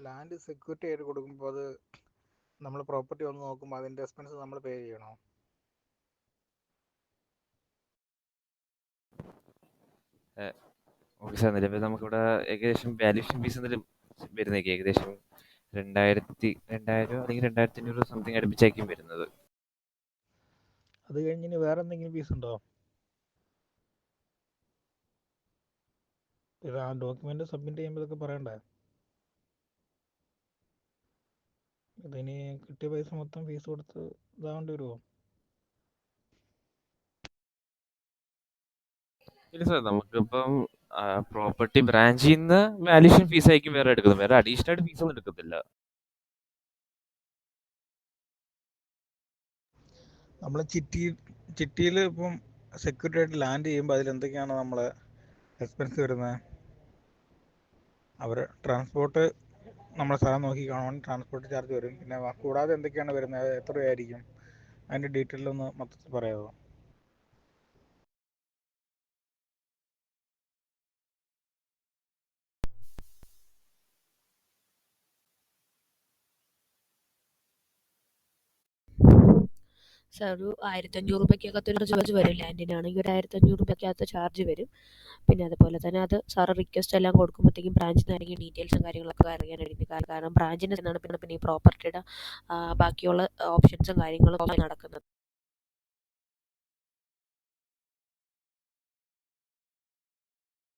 Land security ആയിട്ട് കൊടുക്കുമ്പോൾ അത് നമ്മൾ പ്രോപ്പർട്ടി വന്ന് നോക്കുമ്പോൾ അതിൻ്റെ എക്സ്പെൻസ് നമ്മൾ പേ ചെയ്യണോ? ഓക്കെ സാർ, നിലവിൽ നമുക്കിവിടെ ഏകദേശം വാല്യൂഷൻ ഫീസ് എന്തെങ്കിലും വരുന്നേക്ക് ഏകദേശം 2000 അല്ലെങ്കിൽ 2500 സംതിങ് അടുപ്പിച്ചായിരിക്കും വരുന്നത്. അത് കഴിഞ്ഞ് ഇനി വേറെ എന്തെങ്കിലും ഫീസ് ഉണ്ടോ? ഇത് ആ ഡോക്യുമെന്റ് സബ്മിറ്റ് ചെയ്യുമ്പോൾ ഇതൊക്കെ പറയണ്ടേ? ഇതിനി കിട്ടിയ പൈസ മൊത്തം ഫീസ് കൊടുത്ത് ഇതാവേണ്ടി വരുമോ? ഇല്ല സാർ, നമുക്കിപ്പം പ്രോപ്പർട്ടി ബ്രാഞ്ചിൽ നിന്ന് വാല്യൂഷൻ ഫീസ് ആയിരിക്കും വേറെ എടുക്കുന്നത്, വേറെ അഡീഷണൽ ആയിട്ട് ഫീസ് ഒന്നും എടുക്കത്തില്ല. നമ്മൾ ചിട്ടിയിൽ ഇപ്പം സെക്യൂരിറ്റി ആയിട്ട് ലാൻഡ് ചെയ്യുമ്പോൾ അതിലെന്തൊക്കെയാണ് നമ്മളെ എക്സ്പെൻസ് വരുന്നത്? അവർ ട്രാൻസ്പോർട്ട് നമ്മളെ സ്ഥലം നോക്കി കാണുവാണെങ്കിൽ ട്രാൻസ്പോർട്ട് ചാർജ് വരും. പിന്നെ കൂടാതെ എന്തൊക്കെയാണ് വരുന്നത്? എത്ര രൂപയായിരിക്കും? അതിൻ്റെ ഡീറ്റെയിൽ ഒന്ന് മൊത്തത്തിൽ പറയാമോ? സാർ ഒരു 1500 രൂപയ്ക്കകത്തൊരു ചാർജ് വരും. ലാൻഡിനാണെങ്കിൽ ഒരു 1500 രൂപയ്ക്കകത്ത് ചാർജ് വരും. പിന്നെ അതുപോലെ തന്നെ അത് സാറ് റിക്വസ്റ്റ് എല്ലാം കൊടുക്കുമ്പോഴത്തേക്കും ബ്രാഞ്ചിൽ നിന്നാണെങ്കിൽ ഡീറ്റെയിൽസും കാര്യങ്ങളൊക്കെ അറിയാനായിട്ട്. കാരണം ബ്രാഞ്ചിൻ്റെ നിന്നാണ് പിന്നെ ഈ പ്രോപ്പർട്ടിയുടെ ബാക്കിയുള്ള ഓപ്ഷൻസും കാര്യങ്ങളും ഒക്കെ നടക്കുന്നത്.